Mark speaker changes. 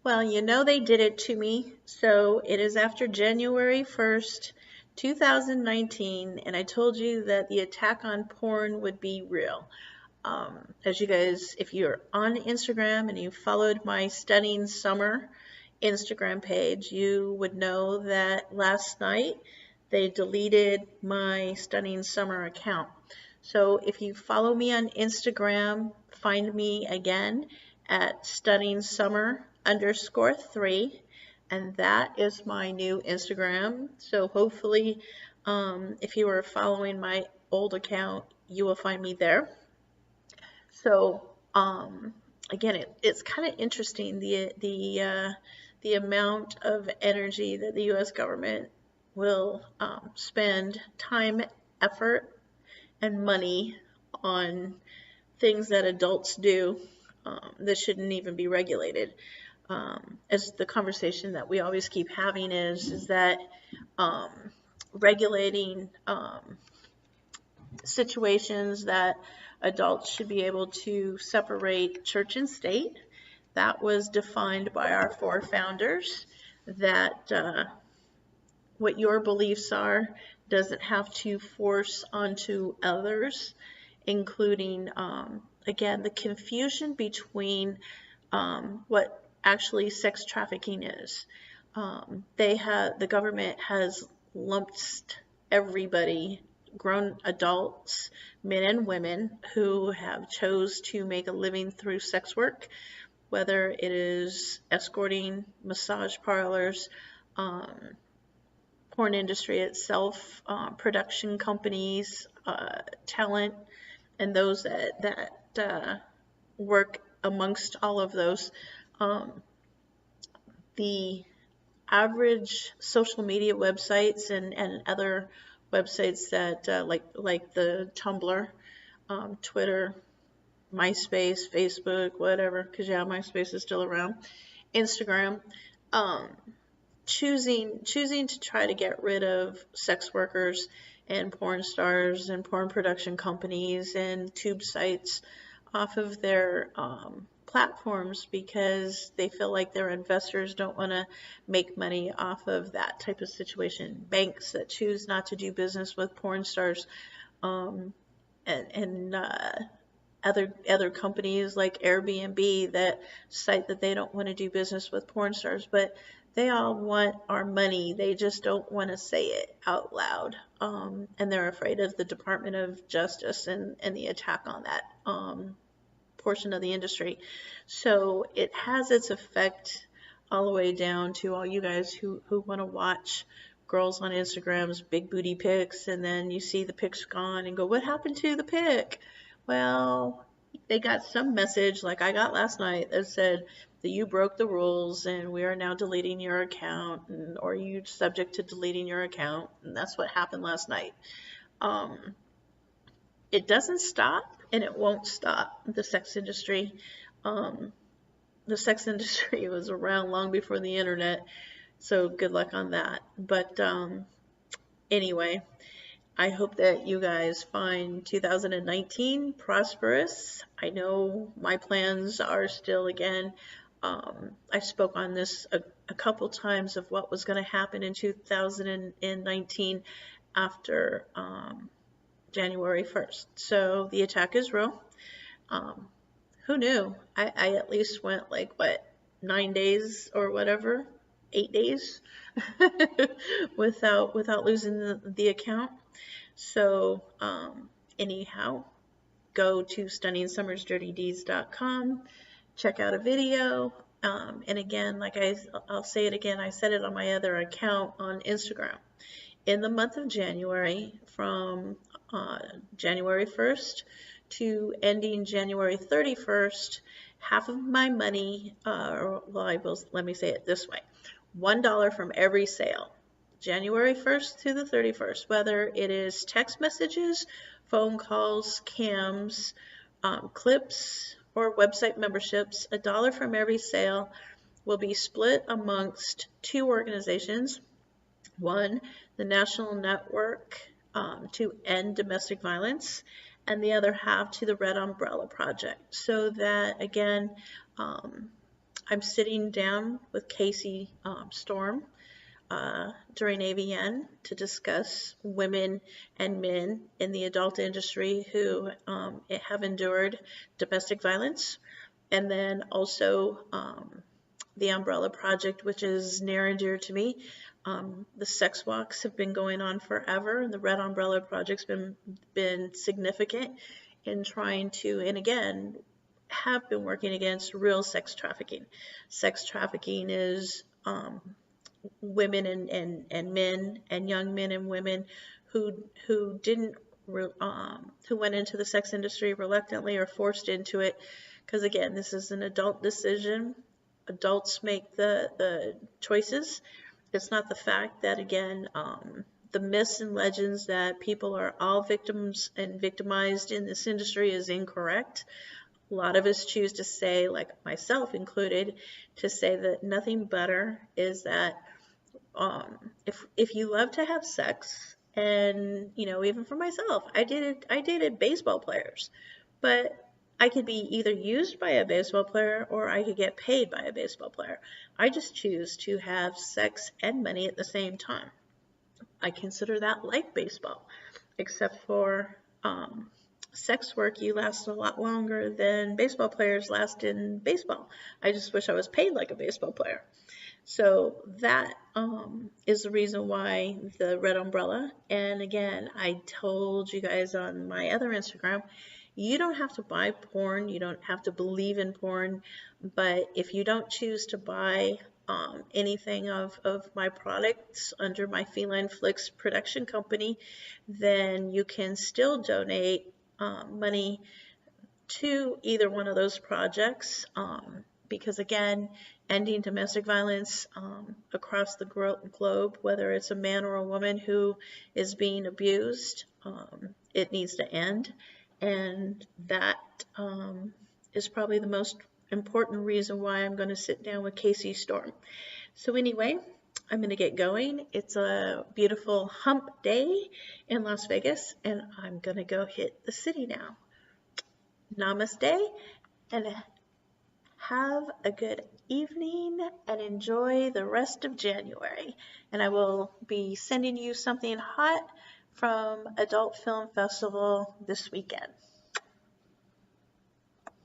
Speaker 1: Well, you know they did it to me. So it is after January 1st, 2019, and I told you that the attack on porn would be real. As you guys, if you're on Instagram and you followed my Stunning Summer Instagram page, you would know that last night they deleted my Stunning Summer account. So if you follow me on Instagram, find me again at Stunning Summer _3, and that is my new Instagram. So hopefully, if you were following my old account, you will find me there. So again, it's kind of interesting the amount of energy that the U.S. government will spend time, effort, and money on things that adults do that shouldn't even be regulated. As the conversation that we always keep having is that um, regulating situations that adults should be able to separate church and state. That was defined by our four founders, that what your beliefs are doesn't have to force onto others, including, again, the confusion between what actually sex trafficking is. The government has lumped everybody, grown adults, men and women, who have chose to make a living through sex work, whether it is escorting, massage parlors, porn industry itself, production companies, talent, and those that work amongst all of those. The average social media websites and other websites that like the Tumblr, Twitter, MySpace, Facebook, whatever, because yeah, MySpace is still around, Instagram, choosing to try to get rid of sex workers and porn stars and porn production companies and tube sites off of their platforms, because they feel like their investors don't want to make money off of that type of situation. Banks that choose not to do business with porn stars, and other companies like Airbnb that cite that they don't want to do business with porn stars, but they all want our money. They just don't want to say it out loud. And they're afraid of the Department of Justice and the attack on that portion of the industry. So it has its effect all the way down to all you guys who want to watch girls on Instagram's big booty pics, and then you see the pics gone and go, what happened to the pic? Well, they got some message like I got last night that said that you broke the rules and we are now deleting your account, or you subject to deleting your account, and that's what happened last night. It doesn't stop, and it won't stop. The sex industry was around long before the internet, so good luck on that. But anyway, I hope that you guys find 2019 prosperous. I know my plans are still, again, I spoke on this a couple times of what was going to happen in 2019 after January 1st. So the attack is real. Who knew? I at least went like, what, 9 days or whatever, 8 days without losing the account. So anyhow, go to stunningsummersdirtydeeds.com, check out a video, and again, like I'll say it again, I said it on my other account on Instagram. In the month of January, from January 1st to ending January 31st, half of my money, let me say it this way, $1 from every sale, January 1st to the 31st, whether it is text messages, phone calls, cams, clips, or website memberships, $1 from every sale will be split amongst two organizations. One, the National Network to End Domestic Violence, and the other half to the Red Umbrella Project. So that, again, I'm sitting down with Casey Storm during AVN to discuss women and men in the adult industry who have endured domestic violence, and then also the Umbrella Project, which is near and dear to me. The sex walks have been going on forever, and the Red Umbrella Project's been significant in trying to, and again, have been working against real sex trafficking. Sex trafficking is women and men and young men and women who didn't who went into the sex industry reluctantly or forced into it, because again, this is an adult decision. Adults make the choices. It's not the fact that, again, the myths and legends that people are all victims and victimized in this industry is incorrect. A lot of us choose to say, like myself included, to say that nothing better is that if you love to have sex, and even for myself, I dated baseball players, but I could be either used by a baseball player or I could get paid by a baseball player. I just choose to have sex and money at the same time. I consider that like baseball, except for sex work, you last a lot longer than baseball players last in baseball. I just wish I was paid like a baseball player. So that is the reason why the Red Umbrella. And again, I told you guys on my other Instagram, you don't have to buy porn, you don't have to believe in porn, but if you don't choose to buy anything of my products under my Feline Flicks production company, then you can still donate money to either one of those projects, because again, ending domestic violence across the globe, whether it's a man or a woman who is being abused, it needs to end. And that is probably the most important reason why I'm going to sit down with Casey Storm. So anyway, I'm going to get going. It's a beautiful hump day in Las Vegas, and I'm going to go hit the city now. Namaste, and have a good evening and enjoy the rest of January. And I will be sending you something hot from Adult Film Festival this weekend.